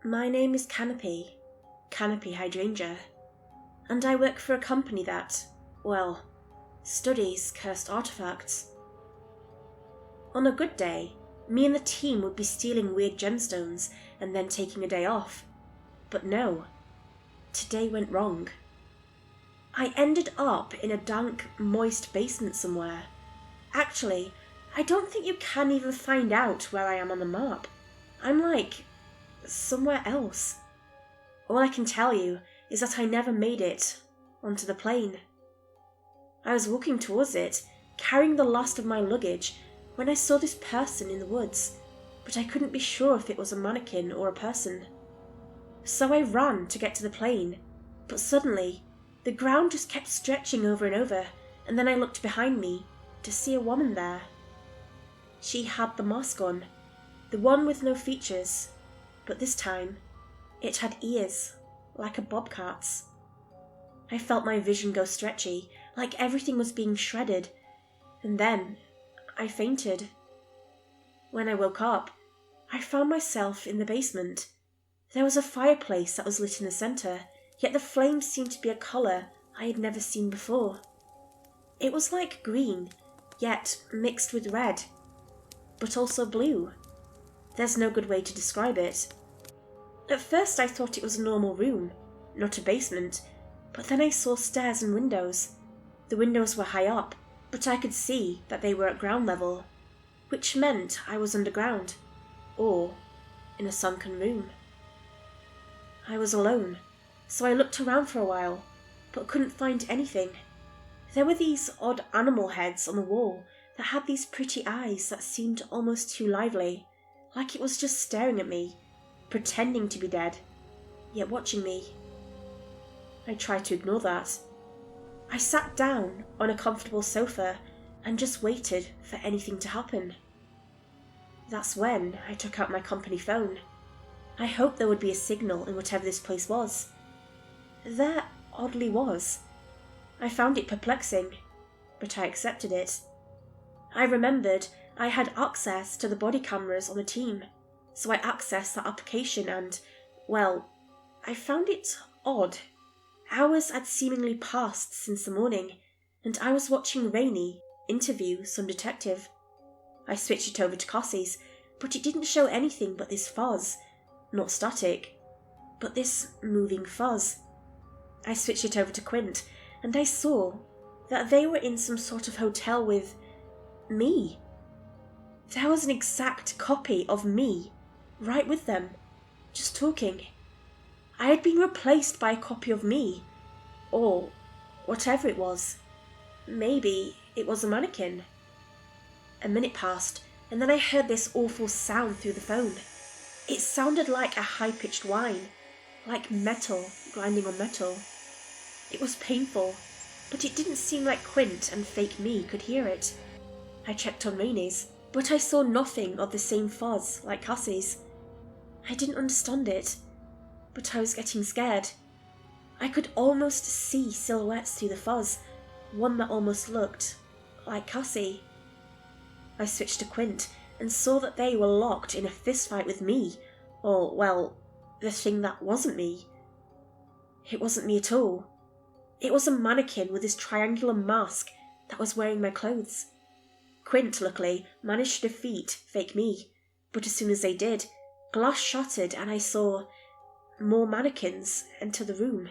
My name is Canopy Hydrangea, and I work for a company that, well, studies cursed artifacts. On a good day, me and the team would be stealing weird gemstones and then taking a day off. But no, today went wrong. I ended up in a dank, moist basement somewhere. Actually, I don't think you can even find out where I am on the map. I'm like, somewhere else. All I can tell you is that I never made it onto the plane. I was walking towards it, carrying the last of my luggage, when I saw this person in the woods, but I couldn't be sure if it was a mannequin or a person. So I ran to get to the plane, but suddenly, the ground just kept stretching over and over, and then I looked behind me to see a woman there. She had the mask on, the one with no features, but this time, it had ears, like a bobcat's. I felt my vision go stretchy, like everything was being shredded, and then I fainted. When I woke up, I found myself in the basement. There was a fireplace that was lit in the centre, yet the flames seemed to be a colour I had never seen before. It was like green, yet mixed with red, but also blue. There's no good way to describe it. At first I thought it was a normal room, not a basement, but then I saw stairs and windows. The windows were high up, but I could see that they were at ground level, which meant I was underground, or in a sunken room. I was alone, so I looked around for a while, but couldn't find anything. There were these odd animal heads on the wall that had these pretty eyes that seemed almost too lively, like it was just staring at me, pretending to be dead, yet watching me. I tried to ignore that. I sat down on a comfortable sofa and just waited for anything to happen. That's when I took out my company phone. I hoped there would be a signal in whatever this place was. There oddly was. I found it perplexing, but I accepted it. I remembered I had access to the body cameras on the team, so I accessed that application and, well, I found it odd. Hours had seemingly passed since the morning, and I was watching Rainey interview some detective. I switched it over to Cassie's, but it didn't show anything but this fuzz. Not static, but this moving fuzz. I switched it over to Quint, and I saw that they were in some sort of hotel with me. There was an exact copy of me right with them, just talking. I had been replaced by a copy of me, or whatever it was. Maybe it was a mannequin. A minute passed, and then I heard this awful sound through the phone. It sounded like a high-pitched whine, like metal grinding on metal. It was painful, but it didn't seem like Quint and fake me could hear it. I checked on Rainey's, but I saw nothing of the same fuzz like Cassie's. I didn't understand it, but I was getting scared. I could almost see silhouettes through the fuzz, one that almost looked like Cassie. I switched to Quint and saw that they were locked in a fistfight with me, or, well, the thing that wasn't me. It wasn't me at all. It was a mannequin with this triangular mask that was wearing my clothes. Quint, luckily, managed to defeat fake me, but as soon as they did, glass shattered and I saw more mannequins enter the room.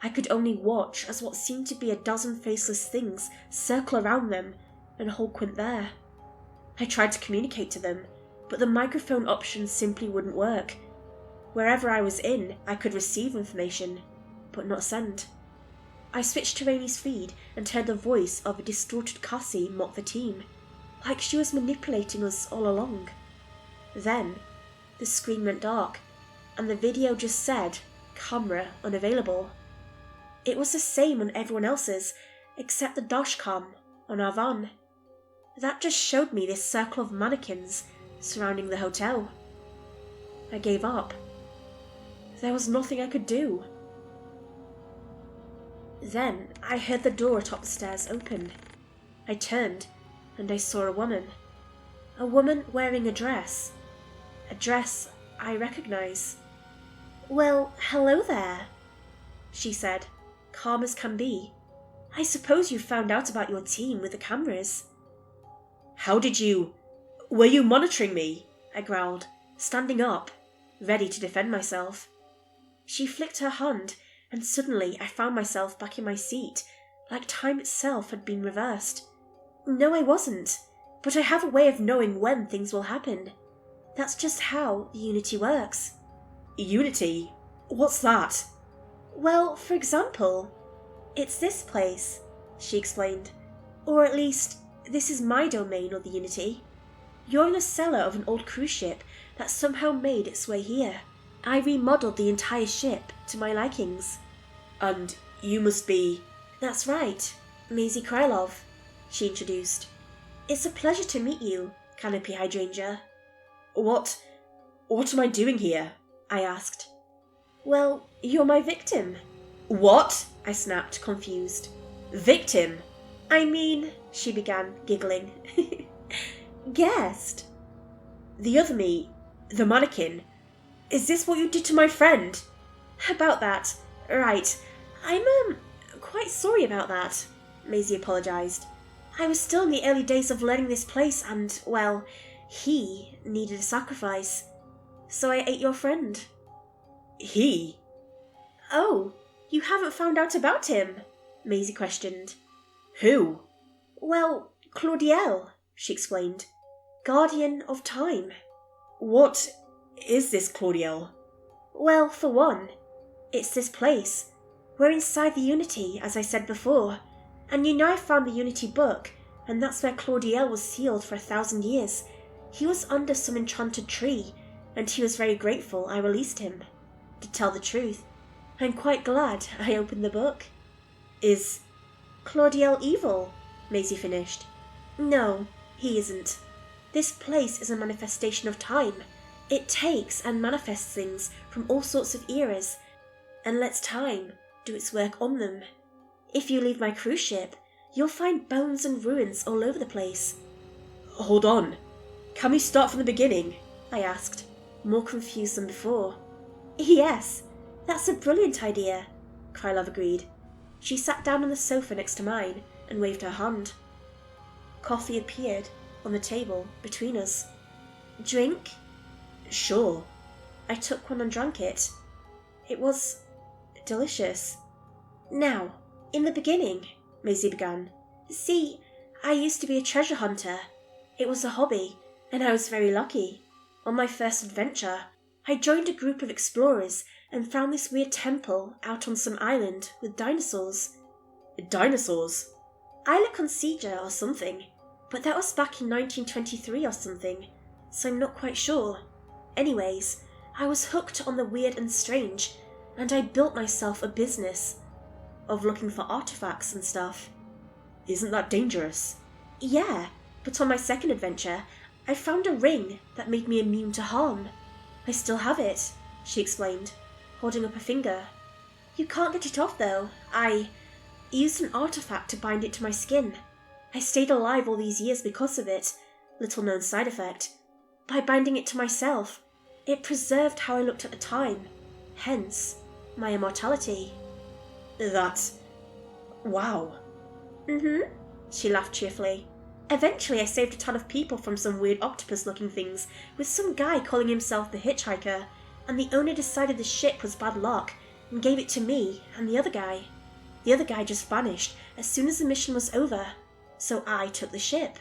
I could only watch as what seemed to be a dozen faceless things circle around them and hold Quint there. I tried to communicate to them, but the microphone option simply wouldn't work. Wherever I was in, I could receive information, but not send. I switched to Rainey's feed and heard the voice of a distorted Cassie mock the team, like she was manipulating us all along. Then, the screen went dark, and the video just said, "Camera unavailable." It was the same on everyone else's, except the dashcam on our van. That just showed me this circle of mannequins surrounding the hotel. I gave up. There was nothing I could do. Then I heard the door atop the stairs open. I turned, and I saw a woman. A woman wearing a dress. A dress I recognise. "Well, hello there," she said, calm as can be. "I suppose you found out about your team with the cameras." "How did you... Were you monitoring me?" I growled, standing up, ready to defend myself. She flicked her hand, and suddenly I found myself back in my seat, like time itself had been reversed. "No, I wasn't, but I have a way of knowing when things will happen. That's just how the Unity works." "Unity? What's that?" "Well, for example, it's this place," she explained. "Or at least, this is my domain of the Unity. You're in the cellar of an old cruise ship that somehow made its way here. I remodeled the entire ship to my likings." "And you must be..." "That's right, Maisie Krylov," she introduced. "It's a pleasure to meet you, Canopy Hydrangea." What am I doing here?" I asked. "Well, you're my victim." "What?" I snapped, confused. "Victim?" "I mean," she began, giggling. "Guest." "The other me, the mannequin. Is this what you did to my friend?" "About that. Right. I'm quite sorry about that," Maisie apologised. "I was still in the early days of learning this place and, well, he needed a sacrifice. So I ate your friend." "He?" "Oh, you haven't found out about him?" Maisie questioned. "Who?" "Well, Claudiel," she explained. "Guardian of Time." "What is this, Claudiel?" "Well, for one, it's this place. We're inside the Unity, as I said before. And you know I found the Unity book, and that's where Claudiel was sealed for 1,000 years. He was under some enchanted tree, and he was very grateful I released him. To tell the truth, I'm quite glad I opened the book." "Is Claudiel evil?" Maisie finished. "No, he isn't. This place is a manifestation of time. It takes and manifests things from all sorts of eras, and lets time do its work on them. If you leave my cruise ship, you'll find bones and ruins all over the place." Hold on. Can we start from the beginning?" I asked, more confused than before. "Yes, that's a brilliant idea," Krylov agreed. She sat down on the sofa next to mine and waved her hand. Coffee appeared on the table between us. "Drink?" "Sure." I took one and drank it. It was delicious. "Now, in the beginning," Maisie began. "See, I used to be a treasure hunter. It was a hobby, and I was very lucky. On my first adventure, I joined a group of explorers and found this weird temple out on some island with dinosaurs." "Dinosaurs?" "Isla Consiga or something, but that was back in 1923 or something, so I'm not quite sure. Anyways, I was hooked on the weird and strange, and I built myself a business of looking for artifacts and stuff." "Isn't that dangerous?" "Yeah, but on my second adventure, I found a ring that made me immune to harm. I still have it," she explained, holding up a finger. "You can't get it off though. I used an artifact to bind it to my skin. I stayed alive all these years because of it, little known side effect. By binding it to myself, it preserved how I looked at the time, hence my immortality." "That's... wow." "Mm-hmm," she laughed cheerfully. "Eventually I saved a ton of people from some weird octopus-looking things with some guy calling himself the Hitchhiker, and the owner decided the ship was bad luck and gave it to me and the other guy. The other guy just vanished as soon as the mission was over, so I took the ship."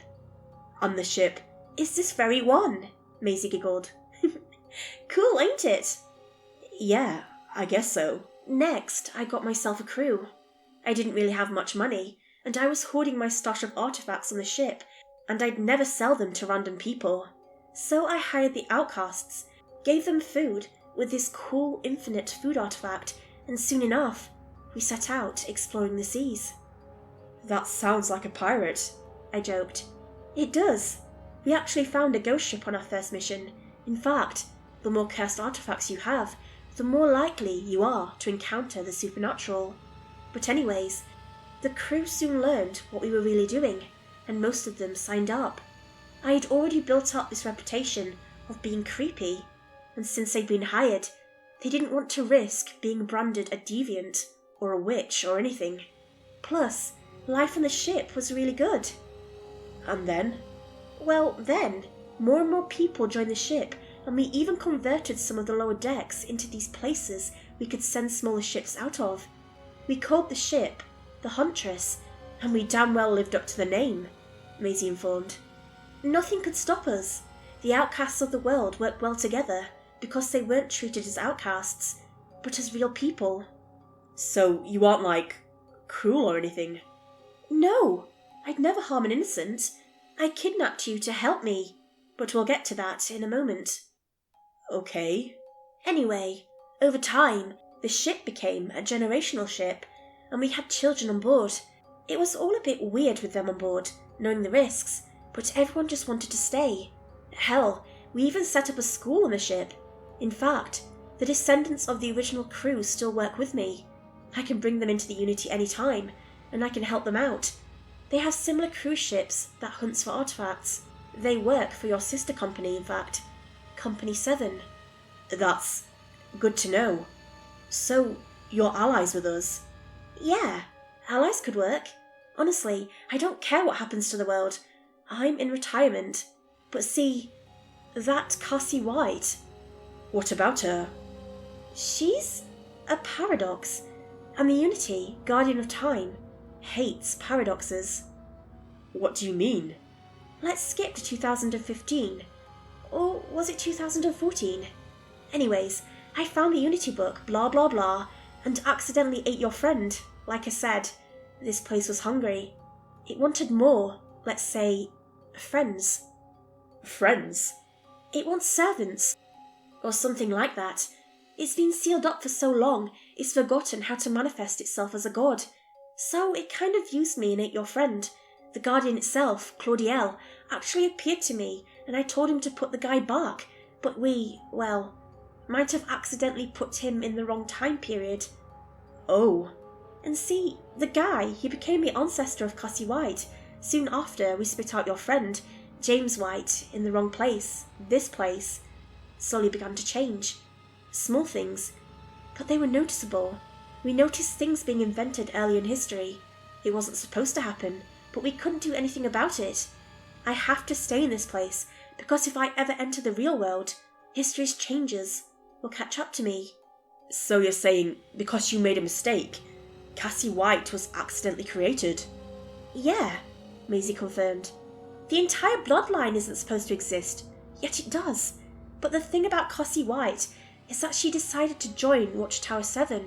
"And the ship..." "Is this very one," Maisie giggled. "Cool, ain't it?" "Yeah, I guess so." "Next, I got myself a crew. I didn't really have much money, and I was hoarding my stash of artifacts on the ship, and I'd never sell them to random people. So I hired the outcasts, gave them food with this cool infinite food artifact, and soon enough, we set out exploring the seas." "That sounds like a pirate," I joked. "It does. We actually found a ghost ship on our first mission. In fact, the more cursed artifacts you have, the more likely you are to encounter the supernatural. But anyways, the crew soon learned what we were really doing, and most of them signed up. I had already built up this reputation of being creepy, and since they'd been hired, They didn't want to risk being branded a deviant or a witch or anything. Plus, life on the ship was really good. And then? Well, then, more and more people joined the ship, and we even converted some of the lower decks into these places we could send smaller ships out of. We called the ship the Huntress, and we damn well lived up to the name, Maisie informed. Nothing could stop us. The outcasts of the world worked well together because they weren't treated as outcasts, but as real people. So you aren't, like, cruel or anything? No, I'd never harm an innocent. I kidnapped you to help me, but we'll get to that in a moment. Okay. Anyway, over time, the ship became a generational ship, and we had children on board. It was all a bit weird with them on board, knowing the risks, but everyone just wanted to stay. Hell, we even set up a school on the ship. In fact, the descendants of the original crew still work with me. I can bring them into the Unity anytime, and I can help them out. They have similar cruise ships that hunts for artifacts. They work for your sister company, in fact. Company 7. That's good to know. So, you're allies with us? Yeah, allies could work. Honestly, I don't care what happens to the world. I'm in retirement. But see, that Cassie White. What about her? She's a paradox, and the Unity, Guardian of Time, hates paradoxes. What do you mean? Let's skip to 2015. Or was it 2014? Anyways, I found the Unity book, blah blah blah, and accidentally ate your friend. Like I said, this place was hungry. It wanted more, let's say, friends. Friends? It wants servants. Or something like that. It's been sealed up for so long, it's forgotten how to manifest itself as a god. So it kind of used me and ate your friend. The Guardian itself, Claudiel, actually appeared to me, and I told him to put the guy back, but we, well, might have accidentally put him in the wrong time period. Oh. And see, the guy, he became the ancestor of Cassie White. Soon after, we spit out your friend, James White, in the wrong place. This place slowly began to change. Small things, but they were noticeable. We noticed things being invented early in history. It wasn't supposed to happen, but we couldn't do anything about it. I have to stay in this place, because if I ever enter the real world, history's changes will catch up to me. So you're saying, because you made a mistake, Cassie White was accidentally created? Yeah, Maisie confirmed. The entire bloodline isn't supposed to exist, yet it does. But the thing about Cassie White is that she decided to join Watchtower 7.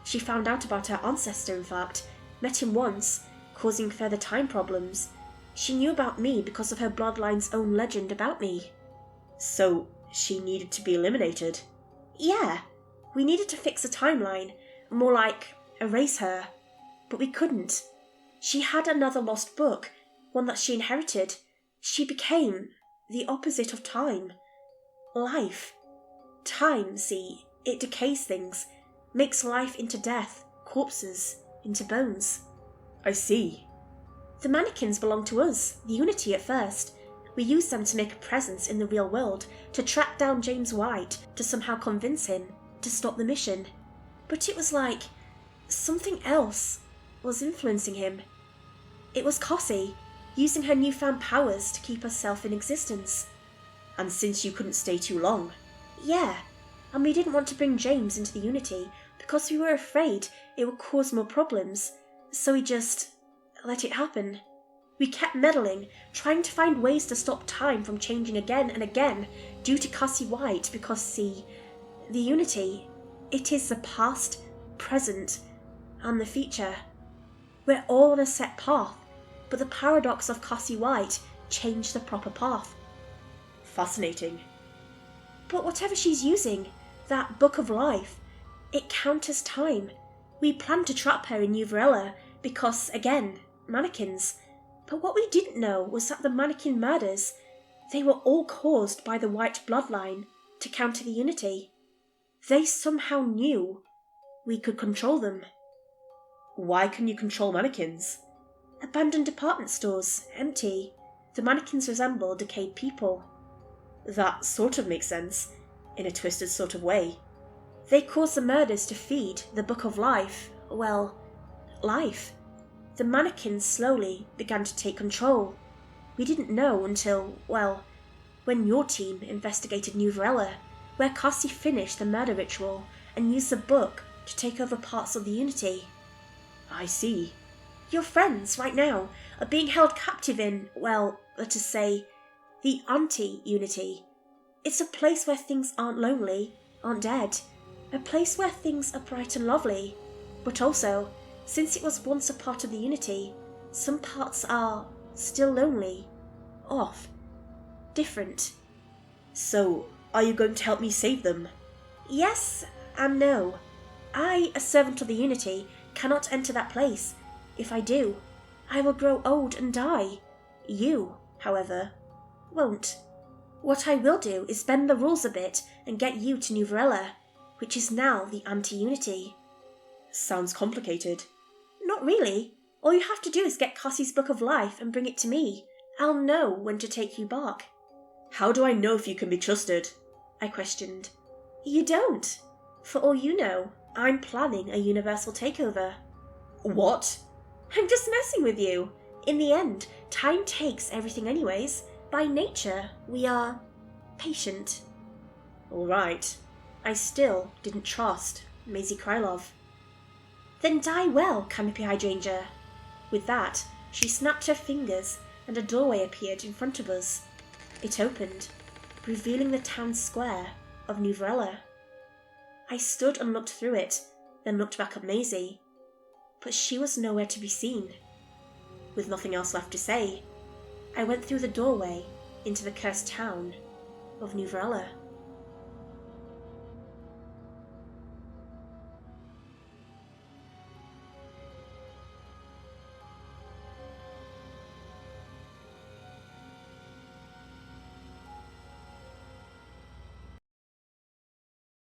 She found out about her ancestor, in fact, met him once, causing further time problems. She knew about me because of her bloodline's own legend about me. So she needed to be eliminated? Yeah, we needed to fix a timeline, more like erase her, but we couldn't. She had another lost book, one that she inherited. She became the opposite of time. Life. Time, see, it decays things, makes life into death, corpses into bones. I see. The mannequins belong to us, the Unity at first. We used them to make a presence in the real world, to track down James White, to somehow convince him to stop the mission. But it was like something else was influencing him. It was Cassie, using her newfound powers to keep herself in existence. And since you couldn't stay too long? Yeah, and we didn't want to bring James into the Unity because we were afraid it would cause more problems, so we just let it happen. We kept meddling, trying to find ways to stop time from changing again and again due to Cassie White because, see, the Unity, it is the past, present, and the future. We're all on a set path, but the paradox of Cassie White changed the proper path. Fascinating. But whatever she's using, that Book of Life, it counters time. We planned to trap her in New Varela because, again, mannequins. But what we didn't know was that the mannequin murders, they were all caused by the White bloodline to counter the Unity. They somehow knew we could control them. Why can you control mannequins? Abandoned department stores, empty. The mannequins resemble decayed people. That sort of makes sense, in a twisted sort of way. They caused the murders to feed the Book of Life. Well, life. The mannequins slowly began to take control. We didn't know until, well, when your team investigated New Varela, where Cassie finished the murder ritual and used the book to take over parts of the Unity. I see. Your friends, right now, are being held captive in, well, let us say, the anti-Unity. It's a place where things aren't lonely, aren't dead. A place where things are bright and lovely. But also, since it was once a part of the Unity, some parts are still lonely, off, different. So, are you going to help me save them? Yes and no. I, a servant of the Unity, cannot enter that place. If I do, I will grow old and die. You, however, won't. What I will do is bend the rules a bit and get you to New Varela, which is now the anti-Unity. Sounds complicated. Not really. All you have to do is get Cassie's Book of Life and bring it to me. I'll know when to take you back. How do I know if you can be trusted? I questioned. You don't. For all you know, I'm planning a universal takeover. What? I'm just messing with you. In the end, time takes everything anyways. By nature, we are patient. All right. I still didn't trust Maisie Krylov. Then die well, Canopy Hydrangea. With that, she snapped her fingers and a doorway appeared in front of us. It opened, revealing the town square of New Varela. I stood and looked through it, then looked back at Maisie. But she was nowhere to be seen. With nothing else left to say, I went through the doorway into the cursed town of New Varela.